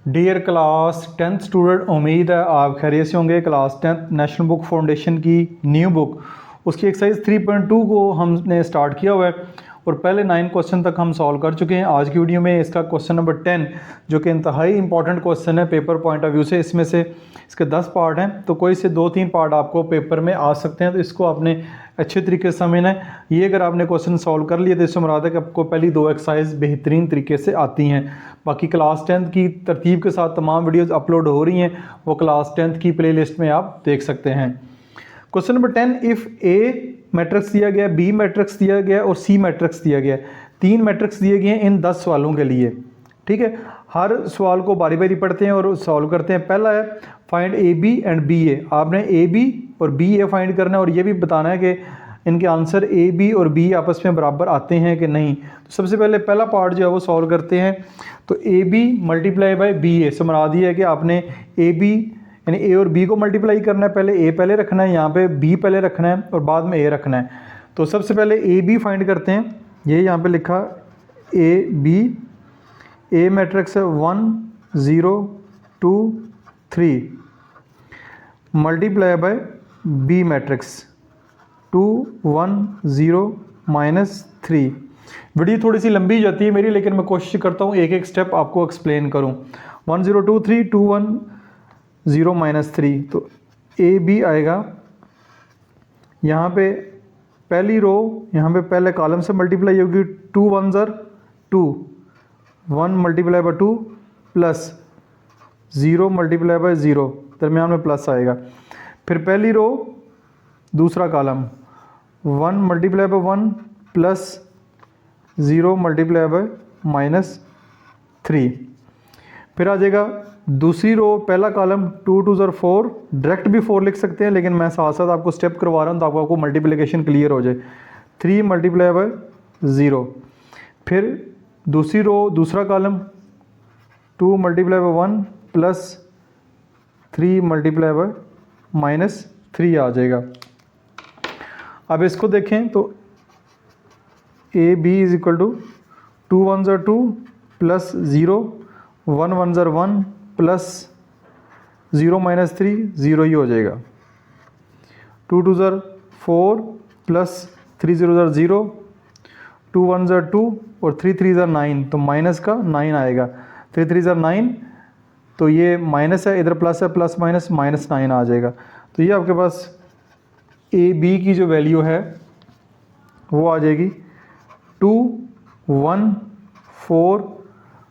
Dear class 10th student, उम्मीद है आप खैरियत से होंगे। Class 10th national book foundation की न्यू बुक उसकी एक्सरसाइज 3.2 को हमने स्टार्ट किया हुआ है और पहले 9 क्वेश्चन तक हम सॉल्व कर चुके हैं। आज की वीडियो में इसका क्वेश्चन नंबर 10 जो कि इंतहाई इंपॉर्टेंट क्वेश्चन है पेपर पॉइंट ऑफ व्यू से, इसमें से इसके 10 पार्ट हैं तो कोई से 2-3 पार्ट आपको पेपर में आ सकते हैं, तो इसको आपने अच्छे तरीके से समझना है। ये अगर आपने क्वेश्चन सॉल्व कर लिए तो इससे मुराद है कि आपको पहली 2 एक्सरसाइज बेहतरीन तरीके से आती हैं। बाकी क्लास 10th की तरतीब के साथ तमाम वीडियोस अपलोड हो रही हैं, वो क्लास 10th की प्लेलिस्ट में आप देख सकते हैं। Question number 10, if A matrix दिया गया, बी मैट्रिक्स दिया गया और सी मैट्रिक्स दिया गया, 3 मैट्रिक्स दिए गए हैं इन 10 सवालों के लिए। ठीक है, हर सवाल को बारी बारी पढ़ते हैं और सॉल्व करते हैं। पहला है find A B and B A. आपने ए बी और बी ए फाइंड करना है और ये भी बताना है कि इनके आंसर ए बी और बी आपस में बराबर आते हैं कि नहीं। तो सबसे पहले पहला पार्ट जो है वो सॉल्व करते हैं। तो A B multiply by B A से मुराद ये है कि आपने ए बी यानी ए और बी को मल्टीप्लाई करना है। पहले ए पहले रखना है, यहाँ पे बी पहले रखना है और बाद में ए रखना है। तो सबसे पहले ए बी फाइंड करते हैं। ये यहाँ पे लिखा ए बी, ए मैट्रिक्स है 1 0 2 3 multiply by B matrix 2 1 0 -3। Video थोड़ी सी लंबी जाती है मेरी, लेकिन मैं कोशिश करता हूँ एक एक स्टेप आपको एक्सप्लेन करूँ। 1 0 2 3 2 1 0 -3। तो ए बी आएगा, यहाँ पे पहली रो यहाँ पे पहले कॉलम से मल्टीप्लाई होगी। 2 1 2 1 multiply by 2 plus 0 multiply by 0, दरमियान में प्लस आएगा। फिर पहली रो दूसरा column 1 multiply by 1 plus 0 multiply by -3। फिर आ जाएगा दूसरी रो पहला कॉलम 2 2 4, डायरेक्ट भी 4 लिख सकते हैं, लेकिन मैं साथ साथ आपको स्टेप करवा रहा हूँ तो आपको मल्टीप्लिकेशन क्लियर हो जाए। 3 मल्टीप्लाई बाय 0। फिर दूसरी रो दूसरा column 2 multiply by 1 plus 3 multiply by -3 आ जाएगा। अब इसको देखें तो A B is equal to 2 1 2 plus 0 1 1 1 plus 0 -3 0 ही हो जाएगा। 2 2 4 प्लस 3 0 0, 2 1 2 और 3 3 9, तो माइनस का 9 आएगा। 3 3 9, तो ये माइनस है, इधर प्लस है, प्लस माइनस -9 आ जाएगा। तो ये आपके पास ए बी की जो वैल्यू है वो आ जाएगी 2 1 4,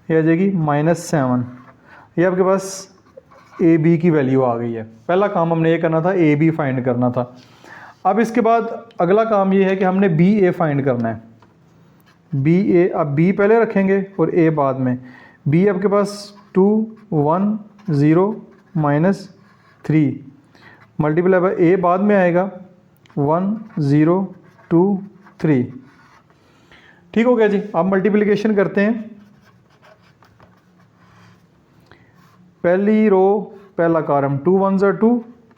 ये आ जाएगी -7। ये आपके पास ए बी की वैल्यू आ गई है। पहला काम हमने ये करना था, ए बी फाइंड करना था। अब इसके बाद अगला काम ये है कि हमने बी ए फाइंड करना है। बी ए, अब बी पहले रखेंगे और ए बाद में। बी आपके पास 2 1 0 -3 मल्टीप्लाई बाय ए बाद में आएगा 1 0 2 3। ठीक हो गया जी। अब मल्टीप्लिकेशन करते हैं। पहली रो पहला column 2 1 2,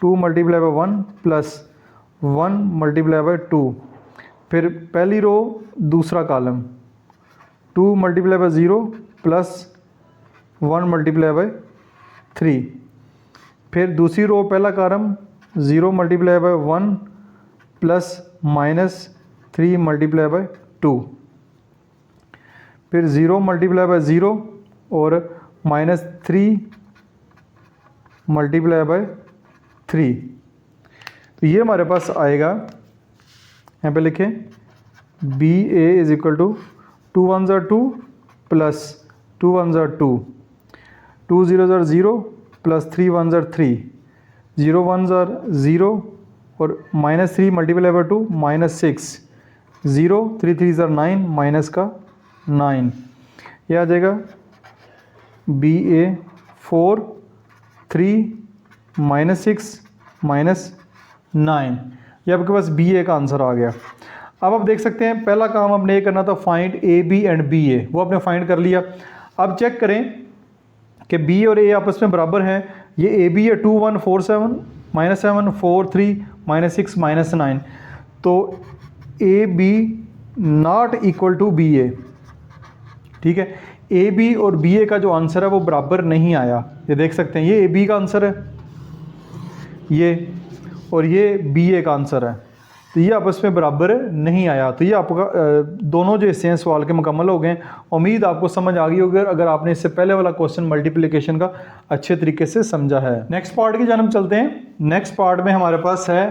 2 multiply by 1 plus 1 multiply by 2। फिर पहली रो दूसरा column 2 multiply bye 0 plus 1 multiply by 3। फिर दूसरी रो पहला column 0 multiply by 1 plus -3 multiply by 2। फिर 0 मल्टीप्लाई बाय 0 और -3 मल्टीप्लाई बाय 3। तो ये हमारे पास आएगा, यहाँ पे लिखें B A is equal to 2 1 2 plus 2 1 2, 2 0 0 plus 3 1 3, 0 1 0 और -3 मल्टीप्लाई बाय 2 -6, 0 3 3 9 माइनस का 9। यह आ जाएगा बी ए 4 3 -6 -9। ये आपके पास बी ए का आंसर आ गया। अब आप देख सकते हैं पहला काम हमने ये करना था find A B and B A, वो आपने फाइंड कर लिया। अब चेक करें कि बी और ए आपस में बराबर हैं। ये ए बी है 2 1 4 7 -7 4 3 -6 -9, तो A B not equal to B A. ठीक है, ए बी और बी ए का जो आंसर है वो बराबर नहीं आया। ये देख सकते हैं, ये ए बी का आंसर है ये, और ये बी ए का आंसर है, तो ये आपस में बराबर नहीं आया। तो ये आपका दोनों जो हिस्से हैं सवाल के मुकम्मल हो गए। उम्मीद आपको समझ आ गई होगी अगर आपने इससे पहले वाला क्वेश्चन मल्टीप्लिकेशन का अच्छे तरीके से समझा है। नेक्स्ट पार्ट की जानब चलते हैं। नेक्स्ट पार्ट में हमारे पास है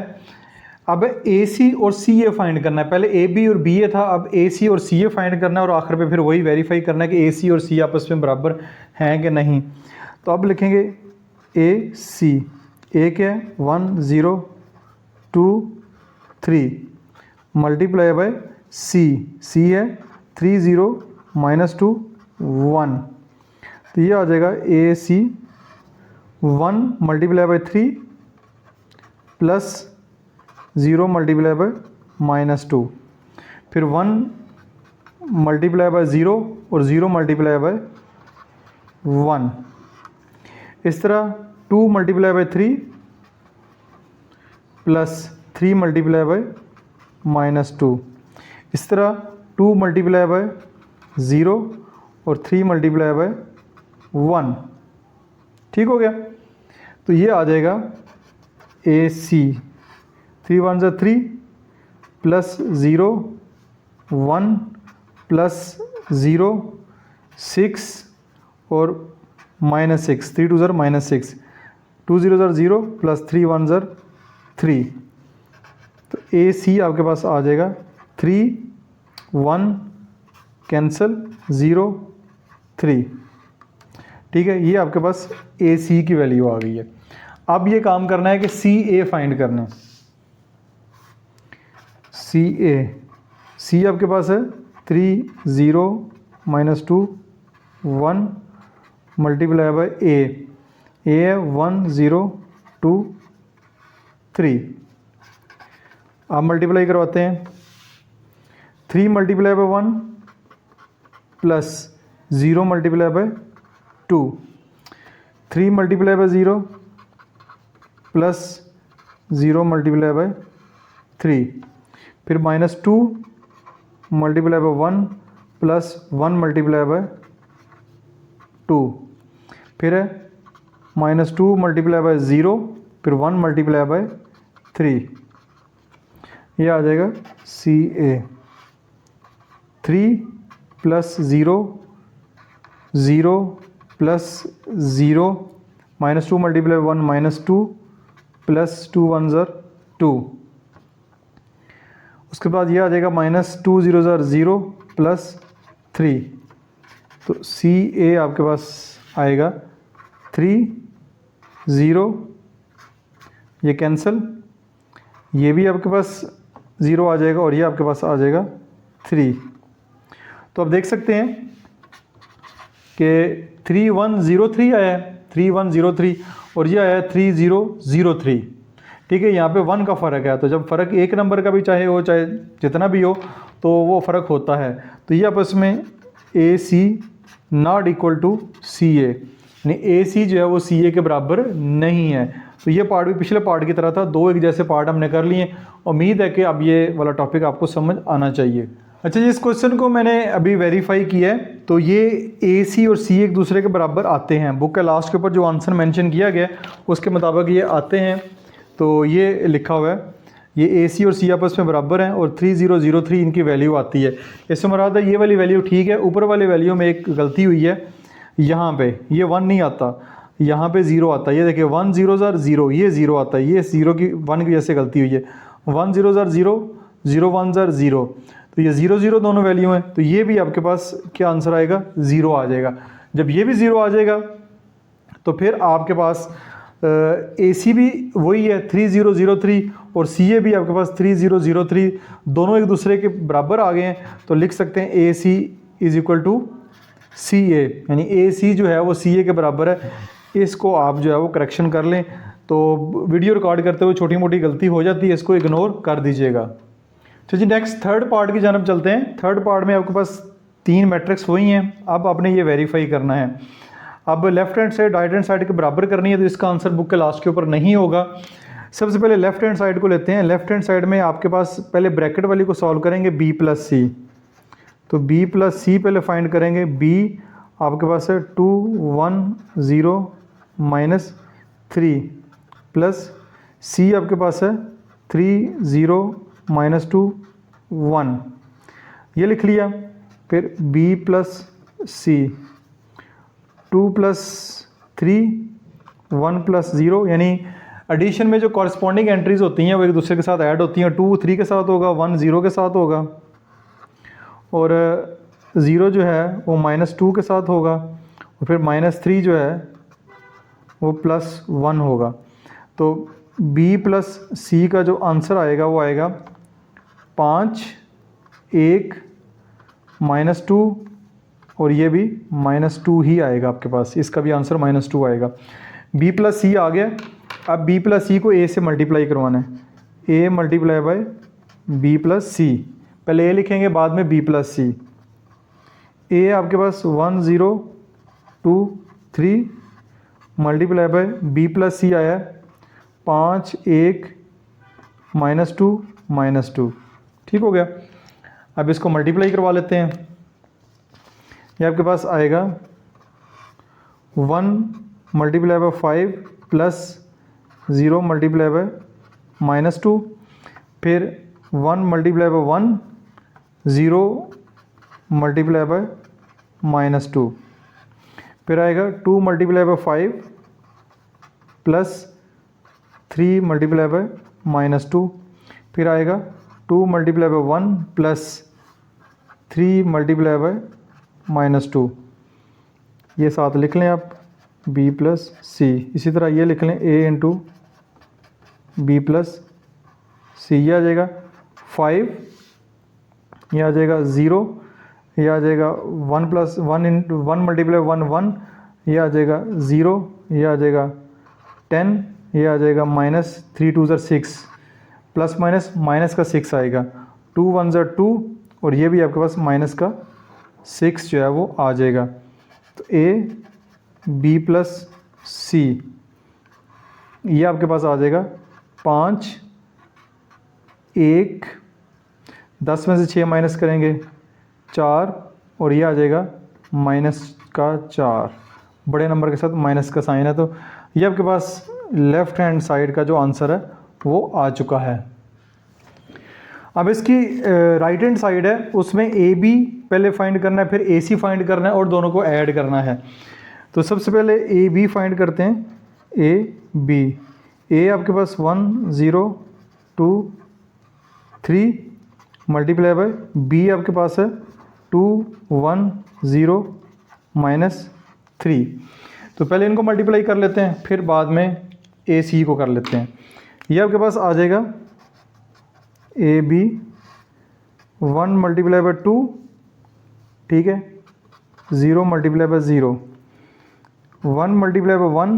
अब ए सी और सी ए फाइंड करना है। पहले ए बी और बी ए था, अब ए सी और सी ए फाइंड करना है और आखिर पे फिर वही वेरीफाई करना है कि ए सी और सी आपस में बराबर हैं कि नहीं। तो अब लिखेंगे ए सी, ए क्या है 1 0 2 3 मल्टीप्लाई बाय सी, सी है 3 0 -2 1, तो ये आ जाएगा ए सी 1 multiply by 3 plus 0 multiply by -2, फिर 1 मल्टीप्लाई बाय 0 और 0 मल्टीप्लाई बाय 1, इस तरह 2 multiply by 3 plus 3 multiply by -2, इस तरह 2 मल्टीप्लाई बाय 0 और 3 मल्टीप्लाई बाय 1। ठीक हो गया। तो ये आ जाएगा ए सी 3 1 ज़ा 3 प्लस 0 1 प्लस 0 6 और -6, 3 2 ज़ा -6, 2 0 ज़ा 0 प्लस 3 1 ज़ा 3, तो ए सी आपके पास आ जाएगा 3 1 कैंसल 0 3। ठीक है, ये आपके पास ए सी की वैल्यू आ गई है। अब ये काम करना है कि सी ए फाइंड करना है। सी ए, सी आपके पास है 3 0 -2 1 मल्टीप्लाई बाय ए है 1 0 2 3। आप मल्टीप्लाई करवाते हैं, 3 multiply by 1 plus 0 multiply by 2, 3 multiply bye 0 plus 0 multiply by 3, फिर -2 multiply by 1 plus 1 multiply by 2, फिर है -2 मल्टीप्लाई बाय 0, फिर 1 मल्टीप्लाई बाय 3, ये आ जाएगा सी ए 3 प्लस 0 0 प्लस 0 -2 मल्टीप्लाई 1 -2 प्लस 2 1 ज़र 2, उसके बाद ये आ जाएगा -2 0 ज़र 0 प्लस 3, तो सी ए आपके पास आएगा 3 0, ये कैंसल, ये भी आपके पास 0 आ जाएगा और ये आपके पास आ जाएगा 3। तो आप देख सकते हैं कि 3 1 0 3 आया है, 3 1 0 3, और ये आया है 3 0 0 3। ठीक है, यहाँ पे 1 का फ़र्क है, तो जब फ़र्क एक नंबर का भी चाहे हो चाहे जितना भी हो तो वो फ़र्क होता है। तो ये आपस में ए सी नॉट इक्वल टू सी ए, यानी ए सी जो है वो सी ए के बराबर नहीं है। तो ये पार्ट भी पिछले पार्ट की तरह था, 2 एक जैसे पार्ट हमने कर लिए। उम्मीद है कि अब ये वाला टॉपिक आपको समझ आना चाहिए। अच्छा जी, इस क्वेश्चन को मैंने अभी वेरीफाई किया है, तो ये ए सी और सी एक दूसरे के बराबर आते हैं। बुक के लास्ट के ऊपर जो आंसर मेंशन किया गया उसके मुताबिक ये आते हैं। तो ये लिखा हुआ है, ये ए सी और सी आपस में बराबर हैं और 3 0 0 3 इनकी वैल्यू आती है। इससे मुराद है ये वाली वैल्यू ठीक है, ऊपर वाली वैल्यू में एक गलती हुई है, यहाँ पे ये 1 नहीं आता, यहाँ पे 0 आता है। ये देखिए 1 0 ज़र 0, ये 0 आता है, ये 0 की 1 की वजह से गलती हुई है। 1 0 ज़र 0 0 1 ज़र 0, तो ये 0 0 दोनों वैल्यू हैं, तो ये भी आपके पास क्या आंसर आएगा 0 आ जाएगा। जब ये भी 0 आ जाएगा तो फिर आपके पास ए सी भी वही है 3 0 0 3 और सी ए भी आपके पास 3 0 0 3, दोनों एक दूसरे के बराबर आ गए हैं। तो लिख सकते हैं ए सी इज़ इक्वल टू सी ए, यानी ए सी जो है वो सी ए के बराबर है। इसको आप जो है वो करेक्शन कर लें। तो वीडियो रिकॉर्ड करते हुए छोटी मोटी गलती हो जाती है, इसको इग्नोर कर दीजिएगा। तो जी नेक्स्ट थर्ड पार्ट की जानब चलते हैं। थर्ड पार्ट में आपके पास 3 मैट्रिक्स वही हैं, अब आपने ये वेरीफाई करना है। अब left hand side right hand side के बराबर करनी है, तो इसका आंसर बुक के लास्ट के ऊपर नहीं होगा। सबसे पहले लेफ्ट हैंड साइड को लेते हैं। लेफ्ट हैंड साइड में आपके पास पहले ब्रैकेट वाली को सॉल्व करेंगे b प्लस सी, तो b प्लस सी पहले फाइंड करेंगे, b आपके पास है 2 1 0 माइनस 3 प्लस सी आपके पास है 3 0 माइनस 2 1, ये लिख लिया। फिर बी प्लस सी 2 प्लस 3 1 प्लस 0, यानी एडिशन में जो कॉरस्पॉन्डिंग एंट्रीज होती हैं वो एक दूसरे के साथ ऐड होती हैं। 2 3 के साथ होगा, 1 0 के साथ होगा, और 0 जो है वो -2 के साथ होगा, और फिर -3 जो है वो +1 होगा। तो b प्लस सी का जो आंसर आएगा वो आएगा 5 1 -2, और ये भी -2 ही आएगा आपके पास, इसका भी आंसर -2 आएगा। b प्लस सी आ गया। अब b प्लस सी को a से मल्टीप्लाई करवाना है, a multiply by b plus C. पहले a लिखेंगे, बाद में b प्लस सी। a आपके पास 1 0 2 3 multiply by b plus C आया 5 1 -2 ठीक हो गया। अब इसको मल्टीप्लाई करवा लेते हैं। ये आपके पास आएगा 1 multiply bye 5 plus 0 multiply by -2, फिर 1 मल्टीप्लाई बाय 1 0 मल्टीप्लाई बाय -2, फिर आएगा 2 multiply bye 5 plus 3 multiply by -2, फिर आएगा 2 multiply by 1 plus 3 multiply by -2। ये साथ लिख लें आप, b प्लस सी। इसी तरह ये लिख लें a इंटू बी प्लस सी। ये आ जाएगा 5, ये आ जाएगा 0, ये आ जाएगा 1 प्लस 1 इंटू 1 मल्टीप्लाई 1 1, ये आ जाएगा 0, ये आ जाएगा 10, ये आ जाएगा -3 2 6, प्लस माइनस का 6 आएगा, 2 1 2, और ये भी आपके पास माइनस का 6 जो है वो आ जाएगा। तो a b प्लस सी, ये आपके पास आ जाएगा 5 1, 10 में से 6 माइनस करेंगे 4, और ये आ जाएगा -4, बड़े नंबर के साथ माइनस का साइन है। तो ये आपके पास लेफ़्ट हैंड साइड का जो आंसर है वो आ चुका है। अब इसकी राइट हैंड साइड है, उसमें ए बी पहले फाइंड करना है, फिर ए सी फाइंड करना है, और दोनों को ऐड करना है। तो सबसे पहले ए बी फाइंड करते हैं, ए बी। ए आपके पास 1 0 2 3 मल्टीप्लाई बाय बी आपके पास है 2 1 0 -3। तो पहले इनको मल्टीप्लाई कर लेते हैं, फिर बाद में ए सी को कर लेते हैं। ये आपके पास आ जाएगा ए बी 1 मल्टीप्लाई बाय 2, ठीक है, 0 multiply by 0, 1 multiply by 1,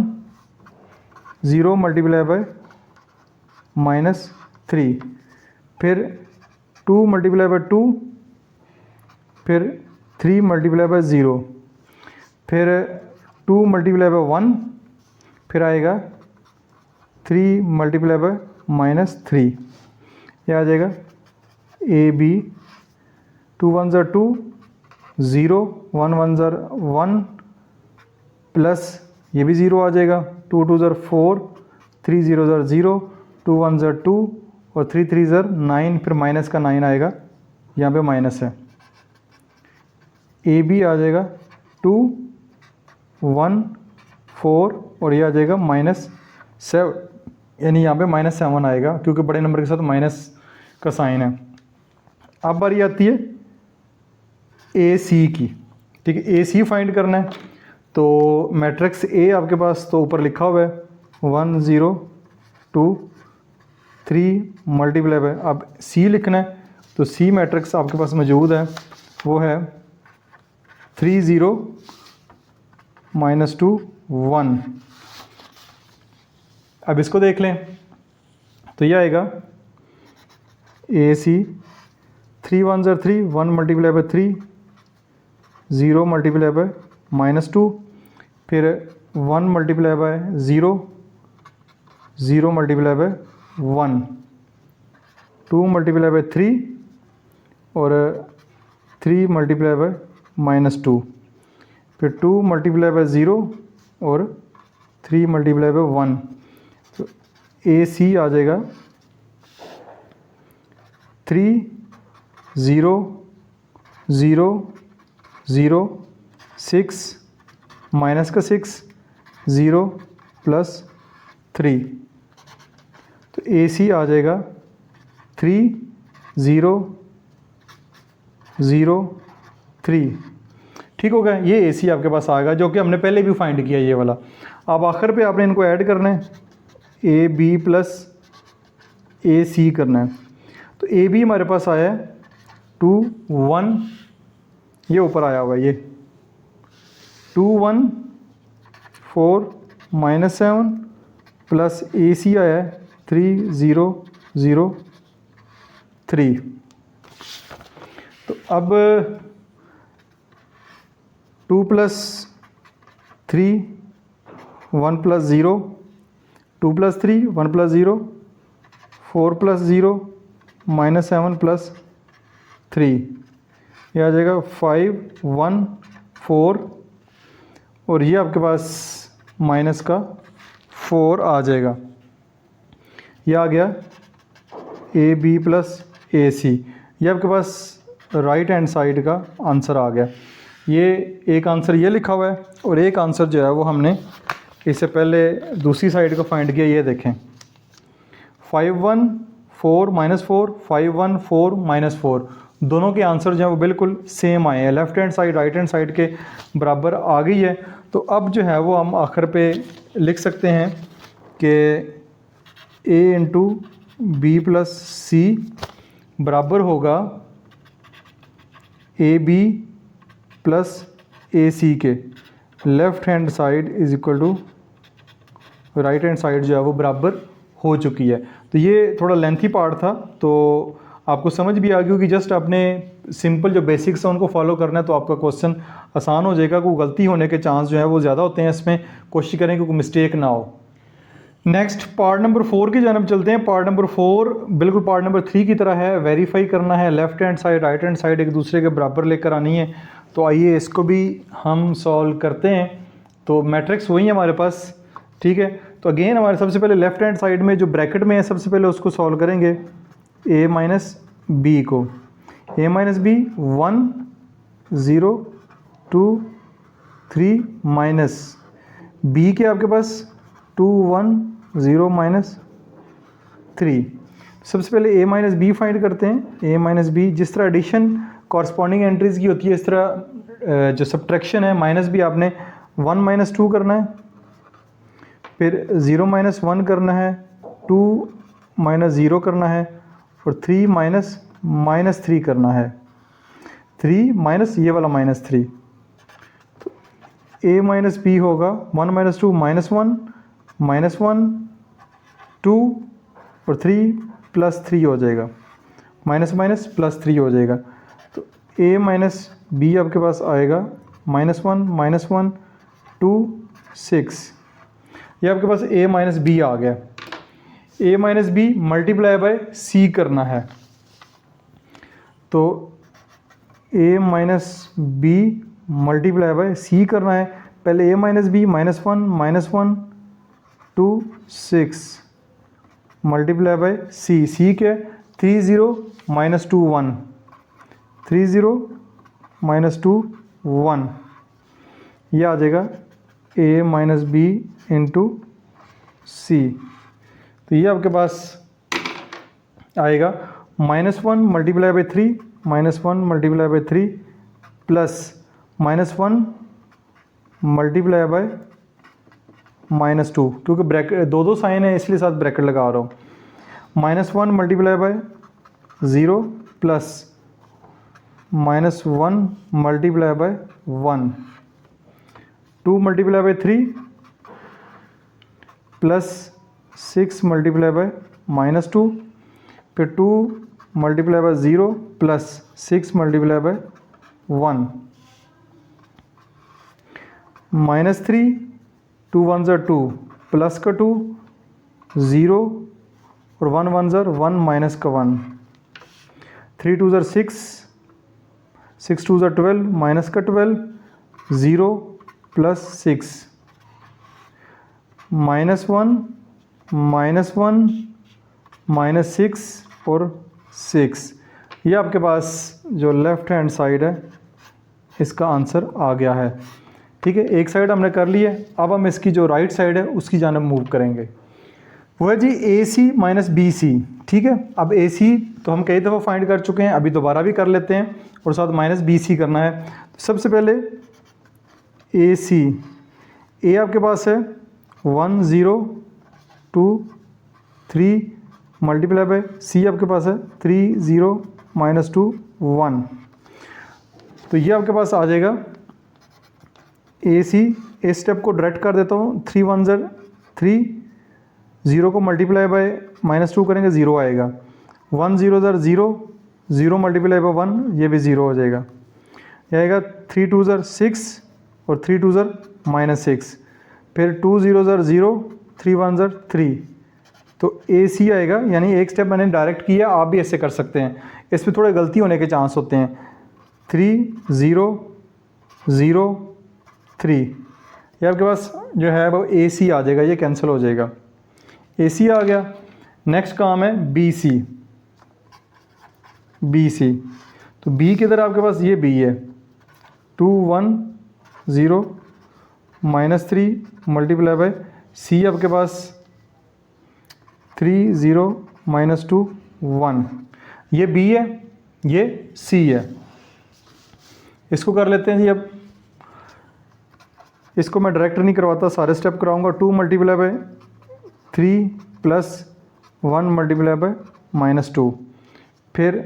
0 multiply by -3, फिर 2 मल्टीप्लाई बाय 2, फिर 3 मल्टीप्लाई बाय 0, फिर 2 मल्टीप्लाई बाय 1, फिर आएगा 3 मल्टीप्लाई बाय -3। ये आ जाएगा ए बी 2 1 2, 0 1 1 1, प्लस ये भी 0 आ जाएगा, 2 2 4, 3 0 0, 2 1 2, और 3 3 9, फिर माइनस का 9 आएगा, यहाँ पे माइनस है। ए बी आ जाएगा 2 1 4, और ये आ जाएगा -7, यानी यहाँ पे -7 आएगा, क्योंकि बड़े नंबर के साथ माइनस का साइन है। अब बारी आती है ए सी की, ठीक है। ए सी फाइंड करना है, तो मैट्रिक्स ए आपके पास तो ऊपर लिखा हुआ है 1 0 2 3 मल्टीप्लाई बाय, अब सी लिखना है, तो सी मैट्रिक्स आपके पास मौजूद है, वो है 3 0 -2 1। अब इसको देख लें, तो यह आएगा ए सी 3 1 3, 1 मल्टीप्लाई बाय 3, 0 मल्टीप्लाई बाय -2, फिर 1 multiply bye 0, 0 multiply by 1, 2 multiply by 3, और 3 मल्टीप्लाई बाय -2। फिर 2 मल्टीप्लाई बाय 0 और 3 मल्टीप्लाई बाय 1, तो AC आ जाएगा 3 0 0 0 6 माइनस का 6 0 प्लस 3, तो AC आ जाएगा 3 0 0 3। ठीक हो गया, ये AC आपके पास आएगा जो कि हमने पहले भी फाइंड किया ये वाला। अब आखिर पे आपने इनको ऐड करना है, AB प्लस AC करना है। तो AB हमारे पास आया है 2 1, ये ऊपर आया हुआ है ये 2 1 4 माइनस 7 प्लस AC आया है 3 0 0 3। तो अब 2 plus 3 1 plus 0 2 plus 3 1 plus 0 4 plus 0 minus 7 plus 3, ये आ जाएगा 5 1 4, और ये आपके पास माइनस का 4 आ जाएगा। ये आ गया AB प्लस AC, ये आपके पास राइट हैंड साइड का आंसर आ गया। ये एक आंसर ये लिखा हुआ है और एक आंसर जो है वो हमने इससे पहले दूसरी साइड को फाइंड किया। ये देखें 5 1 4 माइनस 4 5 1 4 माइनस 4, दोनों के आंसर जो है वो बिल्कुल सेम आए हैं, left hand side right hand side के बराबर आ गई है। तो अब जो है वो हम आखिर पे लिख सकते हैं कि A into B plus C बराबर होगा AB प्लस AC के, left hand side is equal to right hand side जो है वो बराबर हो चुकी है। तो ये थोड़ा लेंथी पार्ट था, तो आपको समझ भी आ गई होगी। जस्ट आपने सिंपल जो बेसिक्स हैं उनको फॉलो करना है तो आपका क्वेश्चन आसान हो जाएगा। कोई गलती होने के चांस जो है वो ज़्यादा होते हैं, इसमें कोशिश करें कि कोई मिस्टेक ना हो। नेक्स्ट पार्ट नंबर 4 की जानब चलते हैं। पार्ट नंबर 4 बिल्कुल पार्ट नंबर 3 की तरह है, वेरीफाई करना है, left hand side right hand side एक दूसरे के बराबर लेकर आनी है। तो आइए इसको भी हम सॉल्व करते हैं। तो मैट्रिक्स वही है हमारे पास, ठीक है। तो अगेन हमारे सबसे पहले लेफ़्ट हैंड साइड में जो ब्रैकेट में है सबसे पहले उसको सॉल्व करेंगे, A माइनस बी को, A minus B 1 0 2 3 minus B के आपके पास 2 1 0 माइनस 3। सबसे पहले A माइनस बी फाइंड करते हैं। A माइनस बी, जिस तरह एडिशन कॉरस्पॉन्डिंग एंट्रीज़ की होती है इस तरह जो सब्ट्रैक्शन है माइनस भी आपने 1 माइनस 2 करना है, फिर 0 माइनस 1 करना है, 2 माइनस 0 करना है और 3 माइनस 3 करना है, 3 माइनस ये वाला माइनस 3। तो A माइनस बी होगा 1 माइनस 2 माइनस 1 2 और 3 प्लस 3 हो जाएगा, माइनस माइनस प्लस 3 हो जाएगा। तो A माइनस बी आपके पास आएगा -1 2 6, ये आपके पास A माइनस बी आ गया। A minus B multiply by C करना है, तो A minus B multiply by C करना है। पहले A minus B -1 2 6 multiply by C के 3 0 माइनस 2 1 3 0 माइनस 2 1, ये आ जाएगा A minus B into C। तो ये आपके पास आएगा -1 multiply by 3 -1 multiply by 3 plus -1 multiply by -2, क्योंकि ब्रैकेट दो साइन है इसलिए साथ ब्रैकेट लगा रहा हूँ। -1 multiply bye 0 plus -1 multiply by 1, 2 multiply by 3 plus 6 multiply by -2, फिर 2 multiply bye 0 plus 6 multiply by 1, -3 2 1 ज़ा 2 प्लस का 2 0 और 1 1 ज़ा 1 माइनस का 1, 3 2 ज़ा 6 6 2 ज़ा 12 माइनस का 12 0 प्लस 6, -1 -1 -6 और 6। ये आपके पास जो लेफ़्ट हैंड साइड है इसका आंसर आ गया है। ठीक है, एक साइड हमने कर ली है। अब हम इसकी जो राइट साइड है उसकी जानब मूव करेंगे। वो है जी AC माइनस BC। ठीक है, अब AC तो हम कई दफ़ा फाइंड कर चुके हैं, अभी दोबारा भी कर लेते हैं और साथ माइनस BC करना है। तो सबसे पहले AC, A आपके पास है 1 0 2 3 मल्टीप्लाई बाय C आपके पास है 3 0 -2 1। तो ये आपके पास आ जाएगा AC। इस स्टेप को डायरेक्ट कर देता हूँ, 3 1 ज़र 3, 0 को मल्टीप्लाई बाय -2 करेंगे 0 आएगा, 1 0 ज़र 0, 0 मल्टीप्लाई बाय 1 ये भी 0 हो जाएगा। यह आएगा 3 2 ज़र 6 और 3 2 ज़र -6, फिर 2 0 ज़र 0, 3 1 ज़र 3। तो AC आएगा, यानी एक स्टेप मैंने डायरेक्ट किया, आप भी ऐसे कर सकते हैं। इसमें थोड़े गलती होने के चांस होते हैं। 3 0 0 3, ये आपके पास जो है वो AC आ जाएगा, ये कैंसिल हो जाएगा। AC आ गया। नेक्स्ट काम है BC। BC तो B किधर आपके पास, ये B है, 2 1 0 -3 मल्टीप्लाई बाय C आपके पास 3 0 -2 1। ये B है, ये C है। इसको कर लेते हैं जी। अब इसको मैं डायरेक्ट नहीं करवाता, सारे स्टेप कराऊंगा। 2 multiply by 3 plus 1 multiply by -2, फिर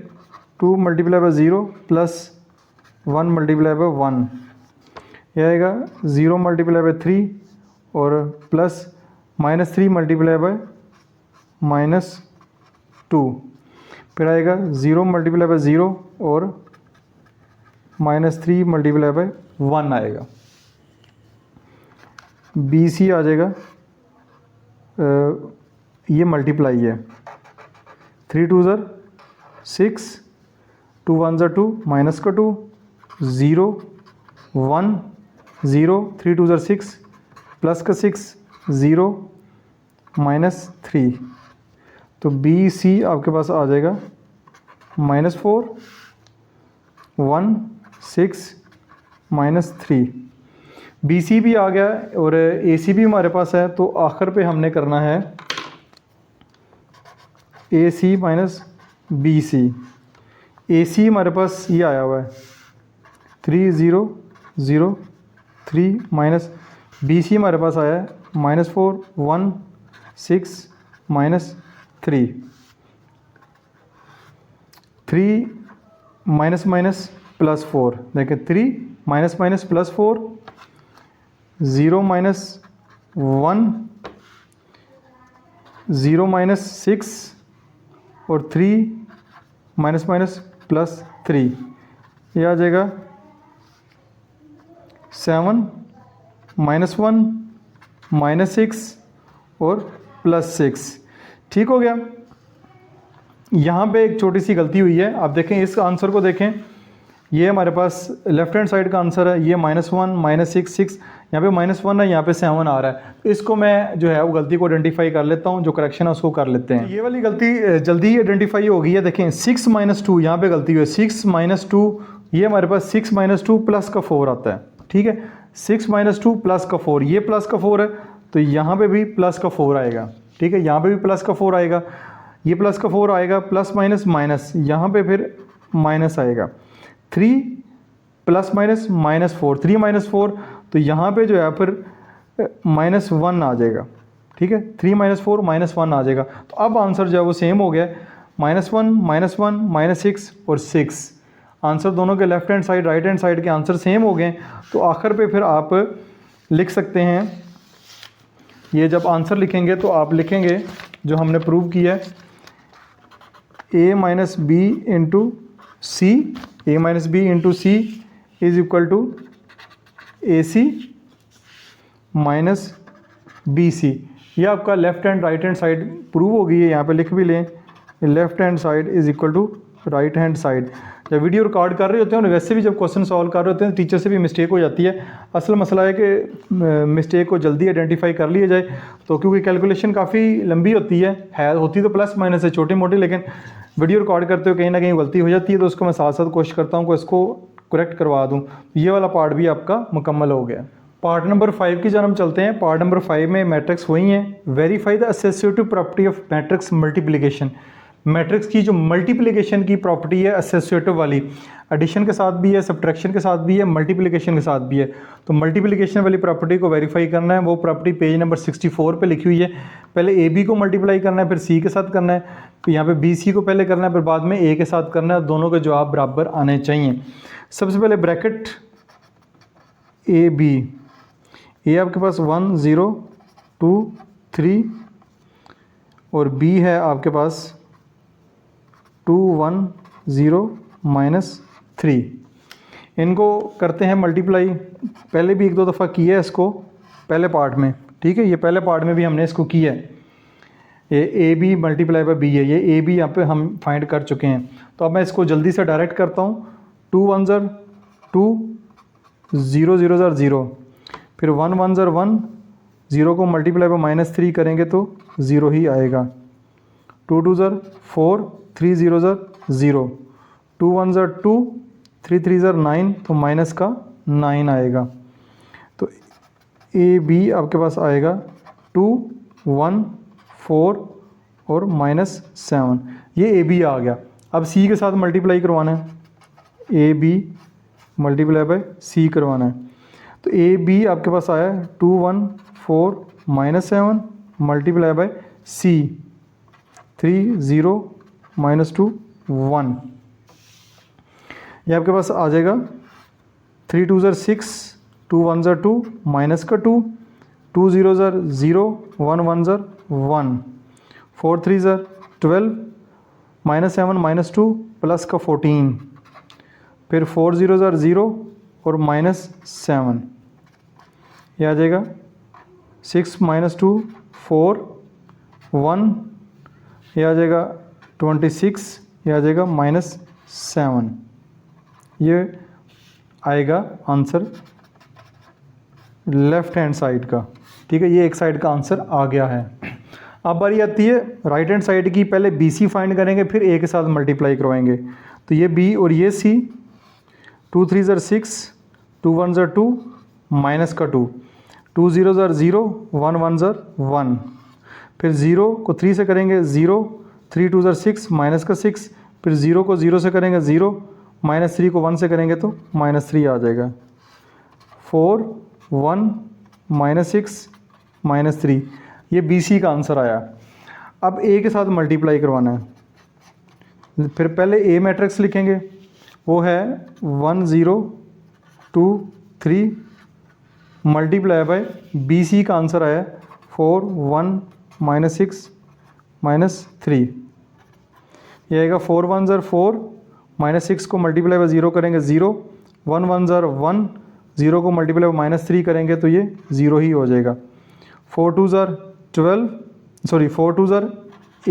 2 multiply bye 0 plus 1 multiply by 1, यह आएगा 0 मल्टीप्लाई बाय 3 और प्लस -3 मल्टीप्लाई बाय -2, फिर आएगा 0 मल्टीप्लाई बाय 0 और -3 मल्टीप्लाई बाय 1 आएगा। BC आ जाएगा, ये मल्टीप्लाई है, 3 2 ज़र 6, 2 1 ज़र 2 माइनस का 2, 0 1 0, 3 2 ज़र 6 प्लस का 6 0 -3। तो BC आपके पास आ जाएगा -4 1 6 -3। BC भी आ गया और AC भी हमारे पास है। तो आखिर पे हमने करना है AC माइनस BC। AC हमारे पास ये आया हुआ है 3 0 0 3 माइनस BC हमारे पास आया है -4 1 6 -3। 3 माइनस माइनस प्लस 4, देखें 3 minus minus plus 4, 0 minus 1 0 minus 6 और 3 माइनस माइनस प्लस 3, ये आ जाएगा 7 -1 -6 और +6। ठीक हो गया। यहाँ पे एक छोटी सी गलती हुई है। आप देखें इस आंसर को देखें, ये हमारे पास लेफ्ट हैंड साइड का आंसर है, ये -1 -6 6, यहाँ पे -1 है, यहाँ पे 7 आ रहा है। इसको मैं जो है वो गलती को आइडेंटिफाई कर लेता हूँ, जो करेक्शन है उसको कर लेते हैं। ये वाली गलती जल्दी ही आइडेंटिफाई हो गई है। देखें 6 -2 यहाँ पे गलती हुई है, 6 -2, ये हमारे पास 6 -2 प्लस का 4 आता है। ठीक है, 6 -2 प्लस का 4, ये प्लस का 4 है तो यहाँ पे भी प्लस का 4 आएगा। ठीक है, यहाँ पे भी प्लस का 4 आएगा, ये प्लस का 4 आएगा, प्लस माइनस माइनस, यहाँ पे फिर माइनस आएगा, 3 प्लस माइनस -4, 3 -4, तो यहाँ पे जो है फिर -1 आ जाएगा। ठीक है, 3 -4 -1 आ जाएगा। तो अब आंसर जो है वो सेम हो गया, -1 -1 -6 और 6। आंसर दोनों के left hand side right hand side के आंसर सेम हो गए। तो आखिर पे फिर आप लिख सकते हैं, ये जब आंसर लिखेंगे तो आप लिखेंगे जो हमने प्रूव किया है, a minus B into C, a minus B into C is equal to AC minus BC। ये आपका left hand right hand side prove हो गई है। यहाँ पे लिख भी लें, left hand side is equal to right hand side. जब वीडियो रिकॉर्ड कर रहे होते हैं और वैसे भी जब क्वेश्चन सॉल्व कर रहे होते हैं टीचर से भी मिस्टेक हो जाती है। असल मसला है कि मिस्टेक को जल्दी आइडेंटिफाई कर लिया जाए, तो क्योंकि कैलकुलेशन काफ़ी लंबी होती है होती तो प्लस माइनस है छोटी मोटी, लेकिन वीडियो रिकॉर्ड करते हुए कहीं ना कहीं गलती हो जाती है, तो उसको मैं साथ साथ कोशिश करता हूँ कि इसको करेक्ट करवा दूँ। ये वाला पार्ट भी आपका मुकम्मल हो गया। पार्ट नंबर 5 की जब हम चलते हैं, पार्ट नंबर 5 में मैट्रिक्स वही हैं। Verify the associative property of matrix multiplication. Matrix की जो मल्टीप्लिकेशन की प्रॉपर्टी है एसोसिएटिव वाली, एडिशन के साथ भी है, सब्ट्रैक्शन के साथ भी है, मल्टीप्लिकेशन के साथ भी है। तो मल्टीप्लिकेशन वाली प्रॉपर्टी को वेरीफाई करना है। वो प्रॉपर्टी पेज नंबर 64 पे लिखी हुई है। पहले ए बी को मल्टीप्लाई करना है, फिर सी के साथ करना है, फिर यहाँ पे बी सी को पहले करना है, फिर बाद में ए के साथ करना है। दोनों के जवाब बराबर आने चाहिए। सबसे पहले ब्रैकेट ए बी, ए आपके पास 1 0 2 3 और बी है आपके पास 2 1 0 -3। इनको करते हैं मल्टीप्लाई। पहले भी एक दो दफ़ा किया है इसको पहले पार्ट में, ठीक है। ये पहले पार्ट में भी हमने इसको किया है। ये A B multiply by B है, ये ए बी यहाँ पे हम फाइंड कर चुके हैं। तो अब मैं इसको जल्दी से डायरेक्ट करता हूँ। 2 1 0 2 0 0 0 0, फिर 1 1 0 1, 0 को मल्टीप्लाई बाय -3 करेंगे तो 0 ही आएगा। 2 2 0 4 3 0 0 0, 2 1 0 2 3 3 0 9, तो माइनस का 9 आएगा। तो ए बी आपके पास आएगा 2 1 4 और -7। ये ए बी आ गया। अब सी के साथ मल्टीप्लाई करवाना है, ए बी मल्टीप्लाई बाय सी करवाना है। तो ए बी आपके पास आया 2 1 4 -7 मल्टीप्लाई बाय सी 3 0 -2 1। ये आपके पास आ जाएगा 3 2 0 6 2 1 0 2 माइनस का 2 2 0 0 0 1 1 0 1 4 3 0 12 -7 -2 प्लस का 14, फिर 4 0 0 0 और -7। ये आ जाएगा 6 -2 4 1, ये आ जाएगा 26, ये आ जाएगा -7। ये आएगा आंसर लेफ़्ट हैंड साइड का, ठीक है। ये एक साइड का आंसर आ गया है। अब बारी आती है राइट हैंड साइड की। पहले बी सी फाइंड करेंगे, फिर ए के साथ मल्टीप्लाई करवाएंगे। तो ये बी और ये सी, 2 3 0 6 2 1 0 2 माइनस का 2 2 0 0 0 1 1 0 1, फिर 0 को 3 से करेंगे 0 3 2 0 6 माइनस का 6, फिर 0 को 0 से करेंगे 0, -3 को 1 से करेंगे तो -3 आ जाएगा। 4 1 -6 -3, ये बी सी का आंसर आया। अब ए के साथ मल्टीप्लाई करवाना है। फिर पहले ए मैट्रिक्स लिखेंगे, वो है 1 0 2 3 मल्टीप्लाई बाय बी सी का आंसर आया 4 1 -6 -3। ये आएगा 4 1 0 4, -6 को मल्टीप्लाई बाय 0 करेंगे 0, 1 1 0 1, 0 को मल्टीप्लाई बाय -3 करेंगे तो ये 0 ही हो जाएगा। 4 2 0 12, सॉरी 4 2 0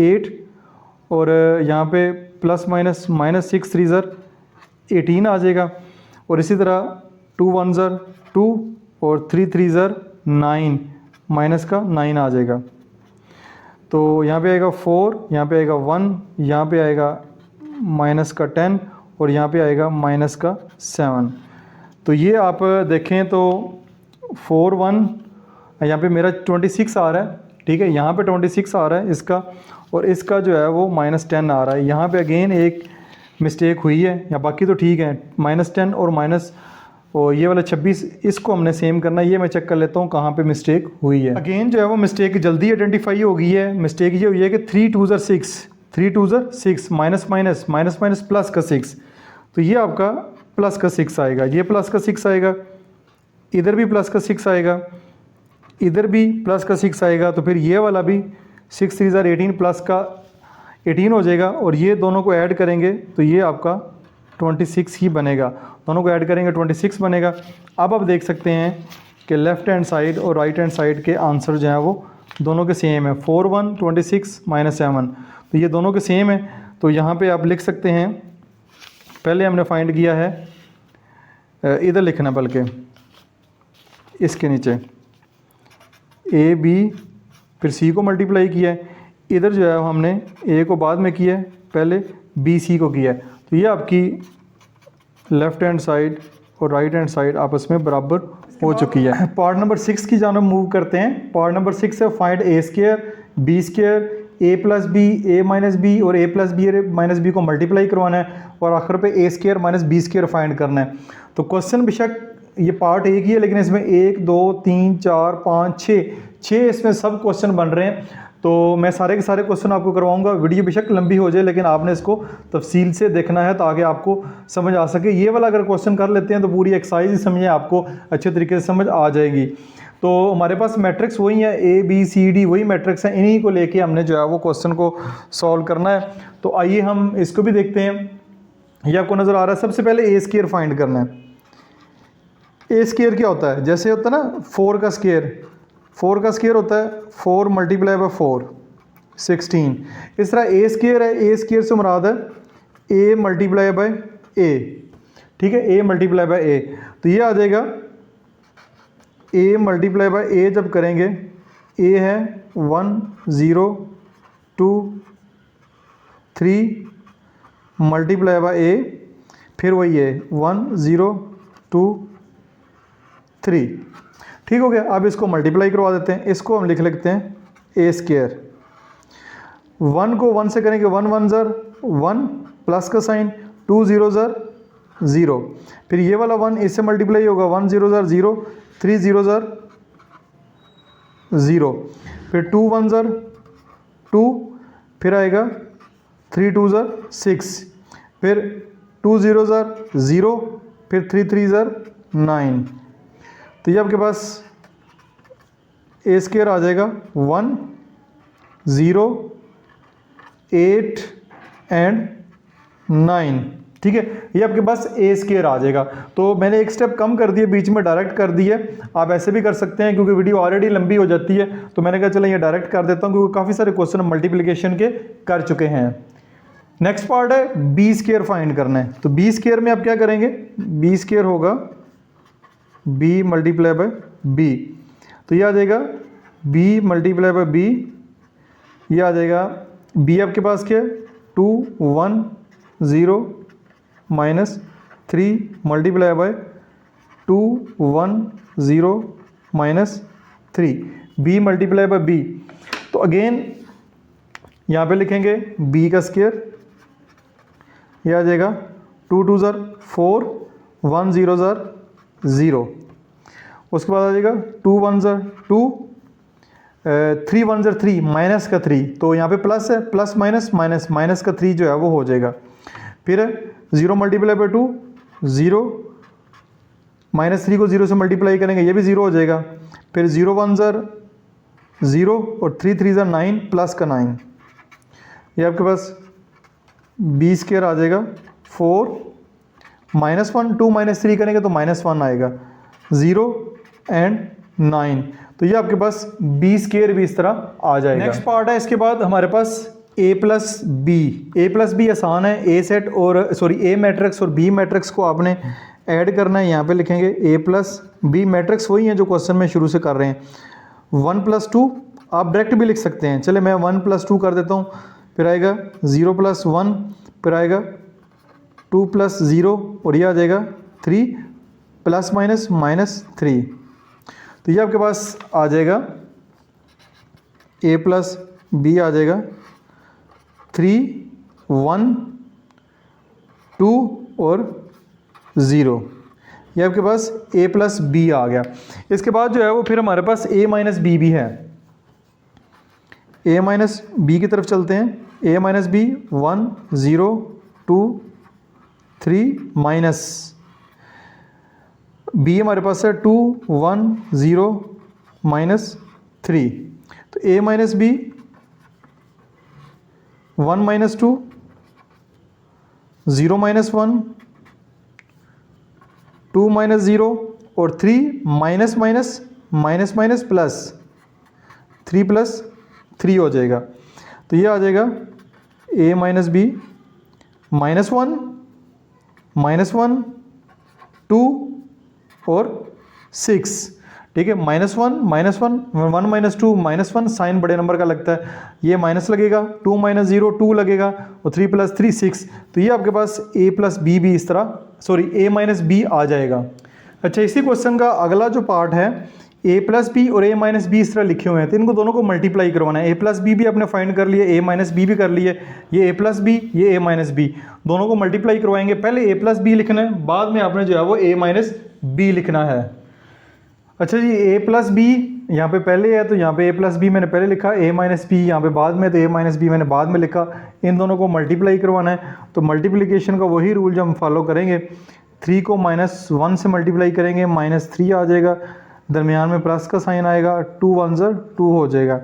8, और यहाँ पे प्लस माइनस -6 3 0 18 आ जाएगा। और इसी तरह 2 1 0 2 और 3 3 0 9, माइनस का 9 आ जाएगा। तो यहाँ पे आएगा 4, यहाँ पे आएगा 1, यहाँ पे आएगा माइनस का 10 और यहाँ पे आएगा माइनस का 7। तो ये आप देखें तो 4 1, यहाँ पे मेरा 26 आ रहा है, ठीक है। यहाँ पे 26 आ रहा है इसका, और इसका जो है वो -10 आ रहा है। यहाँ पे अगेन एक मिस्टेक हुई है, या बाकी तो ठीक है। -10 और ये वाला 26, इसको हमने सेम करना है। ये मैं चेक कर लेता हूँ कहाँ पे मिस्टेक हुई है। अगेन जो है वो मिस्टेक जल्दी आइडेंटिफाई हो गई है। मिस्टेक ये हुई है कि 3 2 0 6 3 2 0 6 माइनस प्लस का 6, तो ये आपका प्लस का 6 आएगा। ये प्लस का 6 आएगा, इधर भी प्लस का 6 आएगा, इधर भी प्लस का 6 आएगा। तो फिर ये वाला भी 6 3 0 18 प्लस का 18 हो जाएगा। और ये दोनों को ऐड करेंगे तो ये आपका 26 ही बनेगा। दोनों को ऐड करेंगे 26 बनेगा। अब आप देख सकते हैं कि लेफ़्ट हैंड साइड और राइट हैंड साइड के आंसर जो हैं वो दोनों के सेम है। 4 1 26 -7, तो ये दोनों के सेम है। तो यहाँ पे आप लिख सकते हैं, पहले हमने फाइंड किया है, इधर लिखना बल्कि इसके नीचे ए बी फिर सी को मल्टीप्लाई किया है, इधर जो है हमने ए को बाद में किया है, पहले बी सी को किया है। तो ये आपकी लेफ़्ट हैंड साइड और राइट हैंड साइड आपस में बराबर हो चुकी है। पार्ट नंबर 6 की जानब मूव करते हैं। पार्ट नंबर 6 है find A square B square A plus B A minus B और A plus B minus B को मल्टीप्लाई करवाना है और आखिर पे A square minus B square find करना है। तो क्वेश्चन बेशक ये पार्ट एक ही है, लेकिन इसमें 1 2 3 4 5 6 इसमें सब क्वेश्चन बन रहे हैं। तो मैं सारे के सारे क्वेश्चन आपको करवाऊंगा। वीडियो बेशक लंबी हो जाए, लेकिन आपने इसको तफसील से देखना है ताकि आपको समझ आ सके। ये वाला अगर क्वेश्चन कर लेते हैं तो पूरी एक्सरसाइज ही समझे आपको अच्छे तरीके से समझ आ जाएगी। तो हमारे पास मैट्रिक्स वही है, ए बी सी डी वही मैट्रिक्स हैं, इन्हीं को लेके हमने जो है वो क्वेश्चन को सॉल्व करना है। तो आइए हम इसको भी देखते हैं। ये आपको नज़र आ रहा है, सबसे पहले ए स्क्वायर फाइंड करना है। ए स्क्वायर क्या होता है, जैसे होता है ना 4 का स्क्वायर होता है 4 मल्टीप्लाई बाय 4 16। इस तरह ए स्क्वायर है, ए स्क्वायर से मुराद है ए मल्टीप्लाई बाय ए, ठीक है, ए मल्टीप्लाई बाय ए। तो ये आ जाएगा ए मल्टीप्लाई बाय ए जब करेंगे, ए है 1 0 2 3 मल्टीप्लाई बाय ए, फिर वही है 1 0 2 3, ठीक हो गया। अब इसको मल्टीप्लाई करवा देते हैं, इसको हम लिख लेते हैं ए स्क्वायर। 1 को 1 से करेंगे 1 1 ज़र 1 प्लस का साइन 2 0 ज़र 0, फिर ये वाला 1 इससे मल्टीप्लाई होगा 1 0 ज़र 0 3 0 ज़र 0, फिर 2 1 ज़र 2, फिर आएगा 3 2 ज़र 6, फिर 2 0 ज़र 0, फिर 3 3 ज़र 9। तो ये आपके पास ए स्क्वायर आ जाएगा 1 0 8 एंड 9, ठीक है। ये आपके पास ए स्क्वायर आ जाएगा। तो मैंने एक स्टेप कम कर दिया, बीच में डायरेक्ट कर दिया। आप ऐसे भी कर सकते हैं, क्योंकि वीडियो ऑलरेडी लंबी हो जाती है। तो मैंने कहा चलो ये डायरेक्ट कर देता हूँ, क्योंकि काफ़ी सारे क्वेश्चन मल्टीप्लिकेशन के कर चुके हैं। नेक्स्ट पार्ट है बी स्क्वायर फाइंड करना है। तो बी स्क्वायर में आप क्या करेंगे, बी स्क्वायर होगा बी मल्टीप्लाई बाय बी। तो ये आ जाएगा बी मल्टीप्लाई बाय बी, ये आ जाएगा बी आपके पास क्या है 2 1 0 minus 3 multiply by 2 1 0 minus 3, B multiply by B. तो अगेन यहाँ पे लिखेंगे बी का स्क्वायर, ये आ जाएगा 2 2 ज़र 4 1 0 ज़र 0, उसके बाद आ जाएगा 2 1 ज़र 2 3 1 ज़र 3 माइनस का 3, तो यहाँ पे प्लस है, प्लस माइनस माइनस माइनस का 3 जो है वो हो जाएगा। फिर 0 मल्टीप्लाई बाय 2 0, माइनस 3 को 0 से मल्टीप्लाई करेंगे ये भी 0 हो जाएगा। फिर 0 1 ज़र 0 और 3 3 ज़र 9 प्लस का 9, ये आपके पास बी स्क्वायर आ जाएगा 4 माइनस 1 2 माइनस 3 करेंगे तो माइनस 1 आएगा 0 एंड 9। तो ये आपके पास बी स्क्वायर भी इस तरह आ जाएगा। नेक्स्ट पार्ट है, इसके बाद हमारे पास ए प्लस बी। ए प्लस बी आसान है, ए सेट और सॉरी ए मैट्रिक्स और बी मैट्रिक्स को आपने ऐड करना है। यहाँ पे लिखेंगे ए प्लस बी, मैट्रिक्स वही है जो क्वेश्चन में शुरू से कर रहे हैं। 1 + 2 आप डायरेक्ट भी लिख सकते हैं, चले मैं 1 + 2 कर देता हूँ। फिर आएगा 0 + 1, फिर आएगा 2 + 0 और ये आ जाएगा 3 प्लस माइनस माइनस 3। तो ये आपके पास आ जाएगा ए प्लस बी आ जाएगा 3 1 2 और 0। ये आपके पास ए प्लस बी आ गया। इसके बाद जो है वो फिर हमारे पास ए माइनस बी भी है। ए माइनस बी की तरफ चलते हैं। A minus B 1 0 2 3 minus B हमारे पास है 2 1 0 माइनस 3। तो A minus B 1 minus 2 0 minus 1 2 minus 0 और 3 minus minus minus minus plus 3 + 3 हो जाएगा। तो ये आ जाएगा ए माइनस बी -1 -1 2 और 6, ठीक है। -1 -1 1 -2 -1 साइन बड़े नंबर का लगता है, ये माइनस लगेगा, 2 - 0 2 लगेगा और 3 + 3 6। तो ये आपके पास a + b भी इस तरह, सॉरी a - b आ जाएगा। अच्छा, इसी क्वेश्चन का अगला जो पार्ट है, a + b और a - b इस तरह लिखे हुए हैं, तो इनको दोनों को मल्टीप्लाई करवाना है। a + b भी आपने फाइंड कर लिए, a - b भी कर लिए, ये a + b, ये a - b, दोनों को मल्टीप्लाई करवाएंगे। पहले a + b लिखना है, बाद में आपने जो है वो a - b लिखना है। अच्छा जी, a + b यहाँ पे पहले है, तो यहाँ पे a + b मैंने पहले लिखा, a - b यहाँ पे बाद में, तो a - b मैंने बाद में लिखा। इन दोनों को मल्टीप्लाई करवाना है, तो मल्टीप्लिकेशन का वही रूल जो हम फॉलो करेंगे, 3 को -1 से मल्टीप्लाई करेंगे, -3 आ जाएगा, दरमियान में प्लस का साइन आएगा, 2 × 1 = 2 हो जाएगा।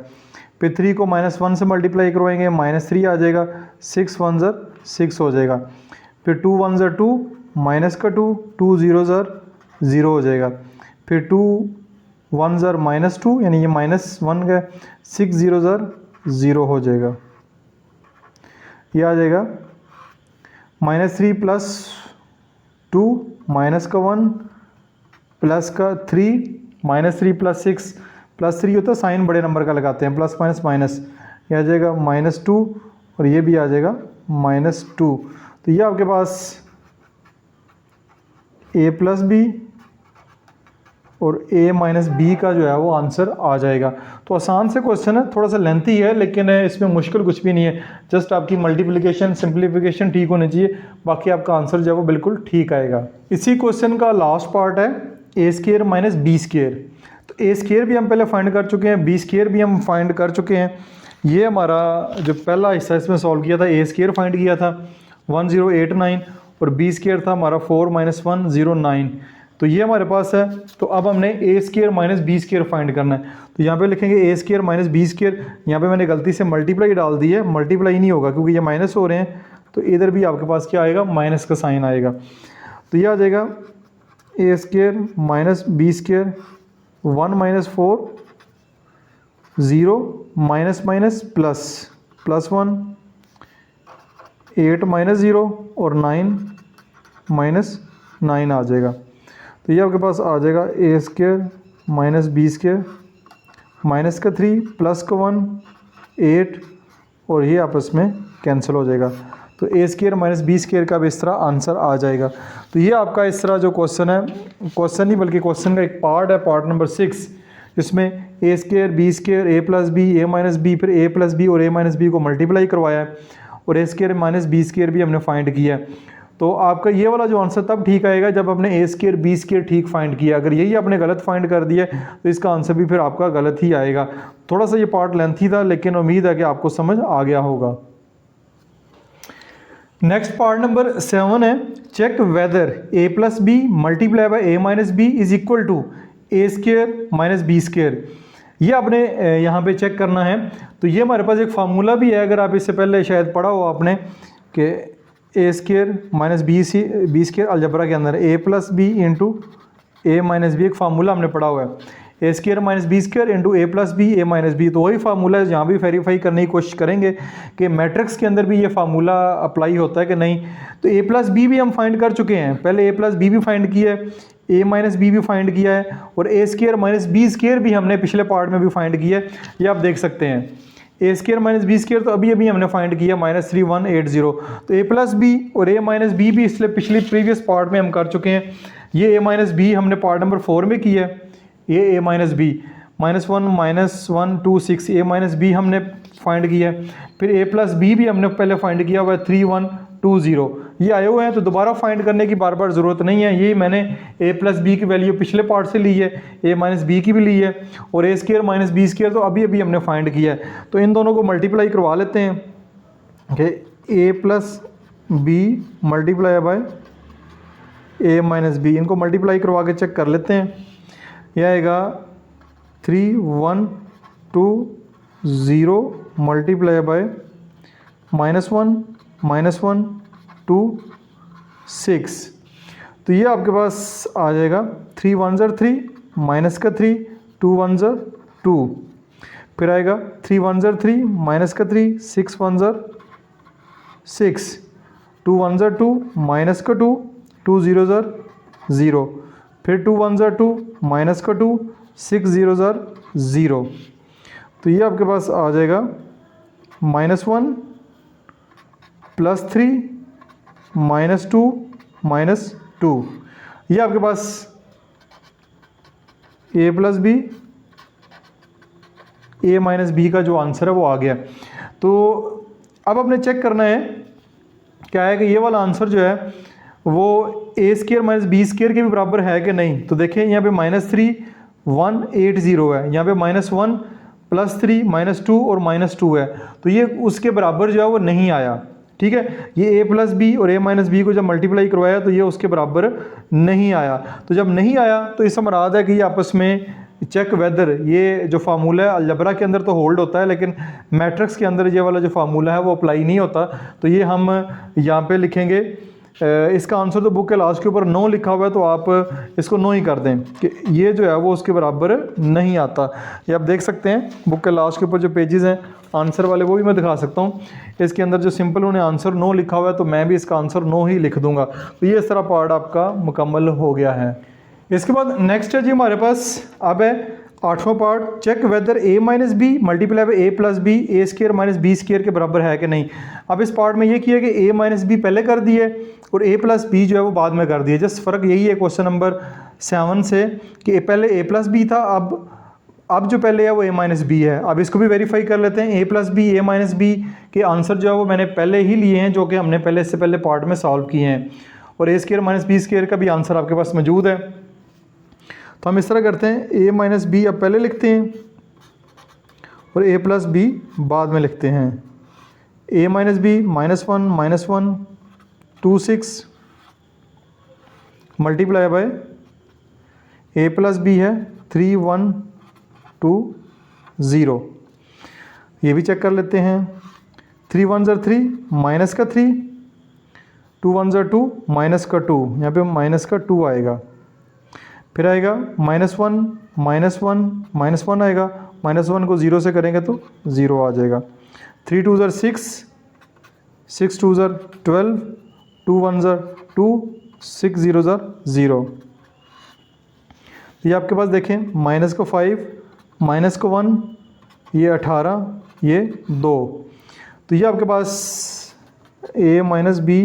फिर 3 को -1 से मल्टीप्लाई करवाएंगे, -3 आ जाएगा, 6 × 1 = 6 हो जाएगा। फिर 2 × 1 = 2, -2, 2 0 = 0 हो जाएगा। फिर 2 1 = -2, यानी ये -1 का, 6 0 = 0 हो जाएगा। ये आ जाएगा -3 + 2 -1 +3 -3 + 6 +3 होता है, साइन बड़े नंबर का लगाते हैं, प्लस माइनस माइनस, ये आ जाएगा -2 और ये भी आ जाएगा -2। तो ये आपके पास a + b और a - b का जो है वो आंसर आ जाएगा। तो आसान से क्वेश्चन है, थोड़ा सा लेंथी है, लेकिन इसमें मुश्किल कुछ भी नहीं है। जस्ट आपकी मल्टीप्लिकेशन सिंप्लीफिकेशन ठीक होनी चाहिए, बाकी आपका आंसर जो है वो बिल्कुल ठीक आएगा। इसी क्वेश्चन का लास्ट पार्ट है a² - b²। तो a² भी हम पहले फाइंड कर चुके हैं, b² भी हम फाइंड कर चुके हैं। ये हमारा जो पहला हिस्सा इसमें सॉल्व किया था, a² फाइंड किया था 1089 और b² था हमारा 4 - 109। तो ये हमारे पास है। तो अब हमने a² - b² फाइंड करना है। तो यहाँ पे लिखेंगे a² - b²। यहाँ पे मैंने गलती से मल्टीप्लाई डाल दी है, मल्टीप्लाई नहीं होगा क्योंकि ये माइनस हो रहे हैं, तो इधर भी आपके पास क्या आएगा, माइनस का साइन आएगा। तो ये आ जाएगा a² - b², 1 - 4 0 +1 8 - 0 और 9 -9 आ जाएगा। तो ये आपके पास आ जाएगा a² - b², -3 +1 8 और ये आपस में कैंसिल हो जाएगा। तो a² - b² का भी इस तरह आंसर आ जाएगा। तो ये आपका इस तरह जो क्वेश्चन है, क्वेश्चन नहीं बल्कि क्वेश्चन का एक पार्ट है, पार्ट नंबर 6, जिसमें a² b², a + b, a - b, फिर a + b और a - b को मल्टीप्लाई करवाया है और a² - b² भी हमने फाइंड किया है। तो आपका ये वाला जो आंसर तब ठीक आएगा जब आपने a² b² ठीक फाइंड किया। अगर यही आपने गलत फाइंड कर दिया तो इसका आंसर भी फिर आपका गलत ही आएगा। थोड़ा सा ये पार्ट लेंथी था, लेकिन उम्मीद है कि आपको समझ आ गया होगा। नेक्स्ट पार्ट नंबर 7 है, check whether a + b × a - b is equal to a² - b²। ये आपने यहाँ पे चेक करना है। तो ये हमारे पास एक फार्मूला भी है, अगर आप इससे पहले शायद पढ़ा हो आपने कि a² - b² अलजबरा के अंदर a + b × a - b, एक फार्मूला हमने पढ़ा हुआ है, a² - b² × a + b a - b। तो वही फार्मूला है, यहाँ भी वेरीफाई करने की कोशिश करेंगे कि मैट्रिक्स के अंदर भी ये फार्मूला अप्लाई होता है कि नहीं। तो a + b भी हम फाइंड कर चुके हैं, पहले a + b भी फाइंड किया है, a - b भी फाइंड किया है और a² - b² भी हमने पिछले पार्ट में भी फाइंड किया है। ये आप देख सकते हैं, a² - b² तो अभी अभी हमने फाइंड किया -3180। तो a + b और a - b भी इसलिए पिछली प्रीवियस पार्ट में हम कर चुके हैं। ये a - b हमने पार्ट नंबर 4 में किया है, ये a - b -1 -1 2 6 a - b हमने फाइंड किया है। फिर a + b भी हमने पहले फाइंड किया हुआ है 3120। ये आए हुए हैं, तो दोबारा फाइंड करने की बार बार ज़रूरत नहीं है। यही मैंने a + b की वैल्यू पिछले पार्ट से ली है, a - b की भी ली है और a² - b² तो अभी अभी हमने फाइंड किया है। तो इन दोनों को मल्टीप्लाई करवा लेते हैं कि a + b × a - b, इनको मल्टीप्लाई करवा के चेक कर लेते हैं। यह आएगा 3120 × -1 2 6। तो ये आपके पास आ जाएगा 3 1 = 3 -3 2 1 = 2। फिर आएगा 3 1 = 3 -3 6 1 = 6 2 1 ज़ा 2 माइनस का 2, 2 0 ज़ा 0, फिर 2 1 ज़ा 2 माइनस का 2, 6 0 ज़ा 0। तो ये आपके पास आ जाएगा -1 +3 -2 -2। ये आपके पास a + b a - b का जो आंसर है वो आ गया। तो अब आपने चेक करना है क्या है कि ये वाला आंसर जो है वो a² - b² के भी बराबर है कि नहीं। तो देखें यहाँ पे -3 180 है, यहाँ पे -1 +3 -2 और -2 है, तो ये उसके बराबर जो है वो नहीं आया। ठीक है, ये a + b और a - b को जब मल्टीप्लाई करवाया तो ये उसके बराबर नहीं आया। तो जब नहीं आया तो इससे मुराद है कि ये आपस में चेक वेदर, ये जो फार्मूला है अलजबरा के अंदर तो होल्ड होता है लेकिन मैट्रिक्स के अंदर ये वाला जो फार्मूला है वो अप्लाई नहीं होता। तो ये हम यहाँ पे लिखेंगे, इसका आंसर तो बुक के लास्ट के ऊपर 9 लिखा हुआ है, तो आप इसको 9 ही कर दें कि ये जो है वो उसके बराबर नहीं आता। ये आप देख सकते हैं बुक के लास्ट के ऊपर जो पेजेस हैं आंसर वाले वो भी मैं दिखा सकता हूँ। इसके अंदर जो सिंपल उन्होंने आंसर 9 लिखा हुआ है तो मैं भी इसका आंसर 9 ही लिख दूंगा। तो ये इस तरह पार्ट आपका मुकम्मल हो गया है। इसके बाद नेक्स्ट है जी हमारे पास अब है 8वां part, check whether a - b multiply by a + b a² - b² के बराबर है कि नहीं। अब इस पार्ट में ये किया कि a - b पहले कर दिए और a + b जो है वो बाद में कर दिए। जस्ट फ़र्क यही है क्वेश्चन नंबर 7 से कि पहले a + b था, अब जो पहले है वो a - b है। अब इसको भी वेरीफाई कर लेते हैं। a + b a - b के आंसर जो है वो मैंने पहले ही लिए हैं, जो कि हमने पहले इससे पहले पार्ट में सॉल्व किए हैं, और a² - b² का भी आंसर आपके पास मौजूद है। तो हम इस तरह करते हैं, a - b अब पहले लिखते हैं और a + b बाद में लिखते हैं। a - b -1 -1 2 6 multiply by a + b है 3 1 2 0। ये भी चेक कर लेते हैं। 3 1 ज़ा 3 माइनस का 3, 2 1 ज़ा 2 माइनस का 2, यहाँ पे माइनस का 2 आएगा। फिर आएगा -1 -1 आएगा, -1 को 0 से करेंगे तो 0 आ जाएगा। 3 2 ज़ा 6 6 2 ज़ा 12 2 1 ज़ा 2 6 0 ज़ा 0। ये आपके पास देखें माइनस को 5 माइनस को 1, ये 18, ये 2। तो ये आपके पास a - b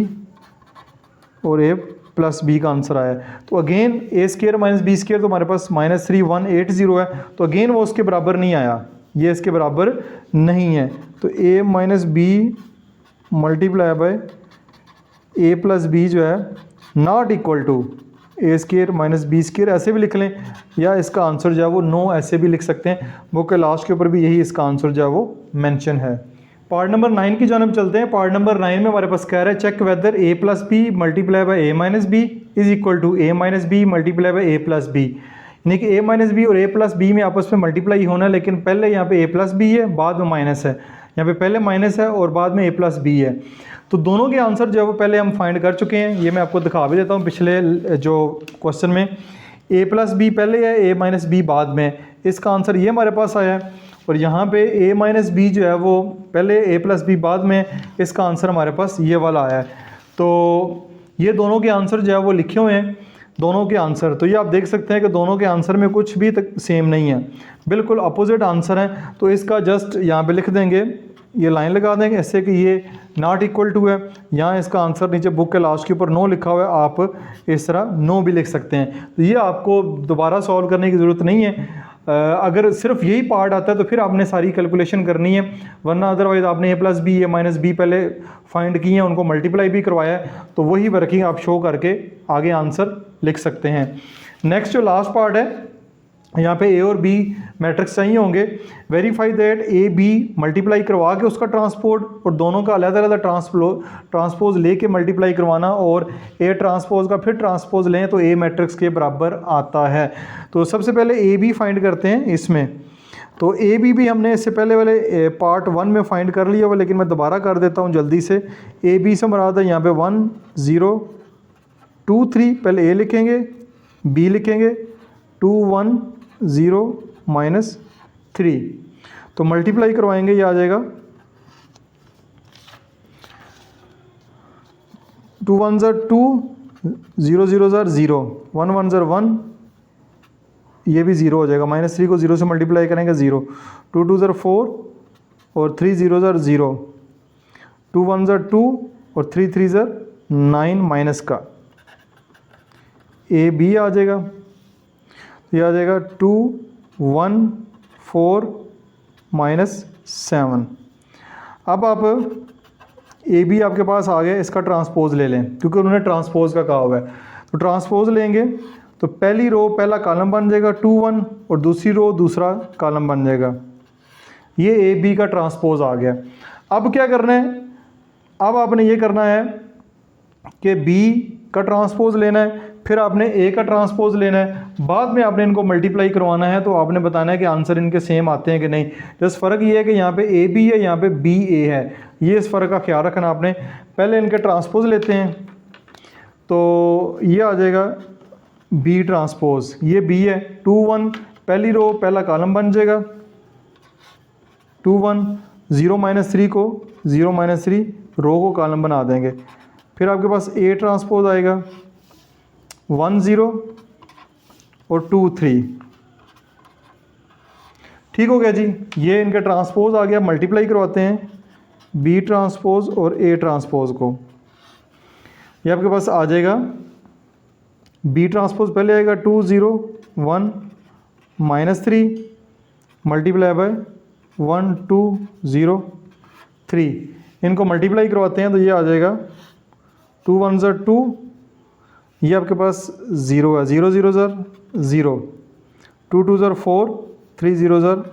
और a + b का आंसर आया है। तो अगेन a² - b² तो हमारे पास -3 180 है, तो अगेन वो उसके बराबर नहीं आया, ये इसके बराबर नहीं है। तो a - b multiply by a + b जो है not equal to a² - b² ऐसे भी लिख लें, या इसका आंसर जो है वो 9 ऐसे भी लिख सकते हैं। बुक के लास्ट के ऊपर भी यही इसका आंसर जो है वो मेंशन है। पार्ट नंबर 9 की जानब चलते हैं। पार्ट नंबर 9 में हमारे पास कह रहा है check whether a + b multiply by a - b is equal to a - b multiply by a + b। यानी कि a - b और a + b में आपस में मल्टीप्लाई होना है, लेकिन पहले यहाँ पे a + b है, बाद में माइनस है। यहाँ पे पहले माइनस है और बाद में a + b है। तो दोनों के आंसर जो है वो पहले हम फाइंड कर चुके हैं। ये मैं आपको दिखा भी देता हूँ पिछले जो क्वेश्चन में a + b पहले है, a - b बाद में। इसका आंसर ये हमारे पास आया है, और यहाँ पे a - b जो है वो पहले a + b बाद में, इसका आंसर हमारे पास ये वाला आया है। तो ये दोनों के आंसर जो है वो लिखे हुए हैं, दोनों के आंसर। तो ये आप देख सकते हैं कि दोनों के आंसर में कुछ भी सेम नहीं है, बिल्कुल अपोजिट आंसर है। तो इसका जस्ट यहाँ पे लिख देंगे, ये लाइन लगा देंगे ऐसे कि ये नॉट इक्वल टू है। यहाँ इसका आंसर नीचे बुक के लास्ट के ऊपर 9 लिखा हुआ है, आप इस तरह 9 भी लिख सकते हैं। तो ये आपको दोबारा सॉल्व करने की ज़रूरत नहीं है। अगर सिर्फ यही पार्ट आता है तो फिर आपने सारी कैलकुलेशन करनी है, वरना अदरवाइज़ आपने a + b a - b पहले फाइंड किए हैं, उनको मल्टीप्लाई भी करवाया है, तो वही वर्किंग आप शो करके आगे आंसर लिख सकते हैं। नेक्स्ट जो लास्ट पार्ट है, यहाँ पे a और b मैट्रिक्स चाहिए होंगे। Verify that a b multiply करवा के उसका ट्रांसपोज, और दोनों का अलग अलग ट्रांसपोज लेके मल्टीप्लाई करवाना, और a ट्रांसपोज का फिर ट्रांसपोज लें तो a मैट्रिक्स के बराबर आता है। तो सबसे पहले a b फाइंड करते हैं इसमें। तो a b भी हमने इससे पहले वाले पार्ट 1 में फाइंड कर लिया हुआ, लेकिन मैं दोबारा कर देता हूँ जल्दी से। a b से मुराद है यहाँ पे 1 0 2 3, पहले a लिखेंगे, b लिखेंगे, 2 1 0 -3, तो मल्टीप्लाई करवाएंगे, ये आ जाएगा 2 1 ज़र 2, 0 0 ज़र 0, 1 1 ज़र 1, ये भी 0 हो जाएगा। -3 को 0 से मल्टीप्लाई करेंगे 0, 2 2 ज़र 4 और 3 0 ज़र 0, 2 1 ज़र 2 और 3 3 ज़र 9 माइनस का ए बी आ जाएगा। ये आ जाएगा 2 1 4 -7। अब आप ए बी आपके पास आ गया, इसका ट्रांसपोज ले लें क्योंकि उन्होंने ट्रांसपोज का कहा हुआ है। तो ट्रांसपोज लेंगे तो पहली रो पहला कॉलम बन जाएगा 2 1 और दूसरी रो दूसरा कॉलम बन जाएगा। ये ए बी का ट्रांसपोज आ गया। अब क्या करना है, अब आपने ये करना है कि बी का ट्रांसपोज लेना है, फिर आपने ए का ट्रांसपोज लेना है, बाद में आपने इनको मल्टीप्लाई करवाना है। तो आपने बताना है कि आंसर इनके सेम आते हैं कि नहीं। जस्ट फ़र्क ये है कि यहाँ पे ए बी है, यहाँ पे बी ए है। ये इस फ़र्क का ख्याल रखना आपने। पहले इनके ट्रांसपोज लेते हैं तो ये आ जाएगा बी ट्रांसपोज, ये बी है। 2 1 पहली रो पहला कॉलम बन जाएगा, 2 1 0 -3 को 0 -3 रो को कॉलम बना देंगे। फिर आपके पास ए ट्रांसपोज आएगा 1 0 और 2 3। ठीक हो गया जी। ये इनका ट्रांसपोज आ गया। मल्टीप्लाई करवाते हैं बी ट्रांसपोज और ए ट्रांसपोज को। ये आपके पास आ जाएगा बी ट्रांसपोज पहले आएगा 2 0 1 -3 मल्टीप्लाई बाय 1 2 0 3। इनको मल्टीप्लाई करवाते हैं तो ये आ जाएगा 2 1 ज़र 2, ये आपके पास 0 है, 0 0 ज़र 0, 2 2 ज़र 4, 3 0 ज़र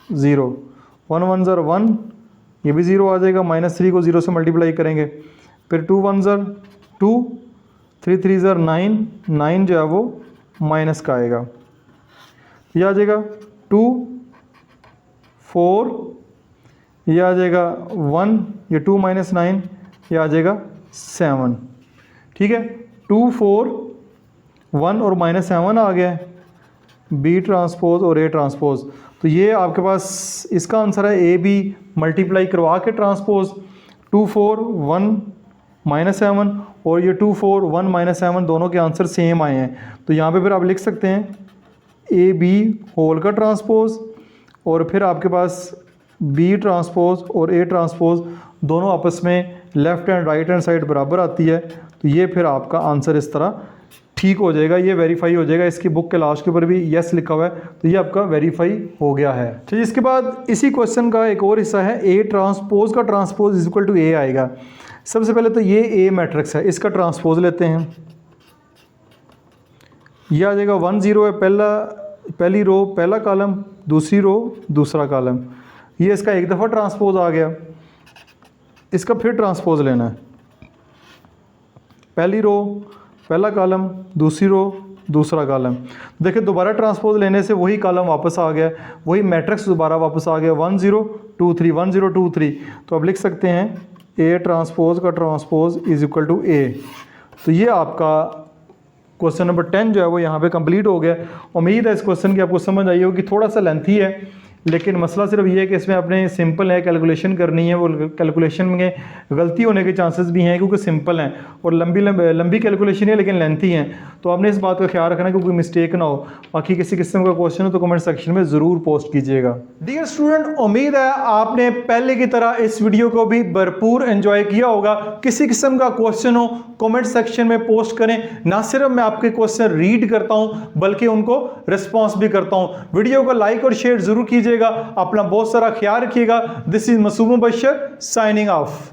0, 1 1 ज़र 1, ये भी 0 आ जाएगा। -3 को 0 से मल्टीप्लाई करेंगे। फिर 2 1 ज़र 2, 3 3 ज़र 9, 9 जो है वो माइनस का आएगा। ये आ जाएगा 2 4, ये आ जाएगा 1, ये 2 -9, ये आ जाएगा 7। ठीक है, 2 4 1 और -7 आ गया है, बी ट्रांसपोज और ए ट्रांसपोज। तो ये आपके पास इसका आंसर है ए बी मल्टीप्लाई करवा के ट्रांसपोज 2 4 1 -7 और ये 2 4 1 -7 दोनों के आंसर सेम आए हैं। तो यहाँ पे फिर आप लिख सकते हैं ए बी होल का ट्रांसपोज और फिर आपके पास बी ट्रांसपोज और ए ट्रांसपोज दोनों आपस में left and right hand side बराबर आती है। तो ये फिर आपका आंसर इस तरह ठीक हो जाएगा, ये वेरीफाई हो जाएगा। इसकी बुक के लास्ट के ऊपर भी यस लिखा हुआ है, तो ये आपका वेरीफाई हो गया है। तो इसके बाद इसी क्वेश्चन का एक और हिस्सा है, ए ट्रांसपोज का ट्रांसपोज इज इक्वल टू ए आएगा। सबसे पहले तो ये ए मैट्रिक्स है, इसका ट्रांसपोज लेते हैं। ये आ जाएगा 1 0 है, पहली रो पहला कॉलम, दूसरी रो दूसरा कॉलम। ये इसका एक दफ़ा ट्रांसपोज आ गया, इसका फिर ट्रांसपोज लेना है। पहली रो पहला कॉलम, दूसरी रो दूसरा कॉलम। देखिए दोबारा ट्रांसपोज लेने से वही कॉलम वापस आ गया, वही मैट्रिक्स दोबारा वापस आ गया 1 0 2 3 1 0 2 3। तो अब लिख सकते हैं ए ट्रांसपोज का ट्रांसपोज इज इक्वल टू ए। तो ये आपका क्वेश्चन नंबर 10 जो है वो यहाँ पे कंप्लीट हो गया। उम्मीद है इस क्वेश्चन की आपको समझ आई होगी। थोड़ा सा लेंथी है लेकिन मसला सिर्फ ये है कि इसमें आपने सिंपल है कैलकुलेशन करनी है, वो कैलकुलेशन में गलती होने के चांसेस भी हैं क्योंकि सिंपल हैं और लंबी कैलकुलेशन है लेकिन लेंथी हैं। तो आपने इस बात का ख्याल रखना कि कोई मिस्टेक ना हो। बाकी किसी किस्म का क्वेश्चन हो तो कमेंट सेक्शन में ज़रूर पोस्ट कीजिएगा। डियर स्टूडेंट, उम्मीद है आपने पहले की तरह इस वीडियो को भी भरपूर एंजॉय किया होगा। किसी किस्म का क्वेश्चन हो कमेंट सेक्शन में पोस्ट करें। ना सिर्फ मैं आपके क्वेश्चन रीड करता हूँ बल्कि उनको रिस्पॉन्स भी करता हूँ। वीडियो को लाइक और शेयर जरूर कीजिएगा। अपना बहुत सारा ख्याल रखिएगा। This is Masoom Bashar signing of.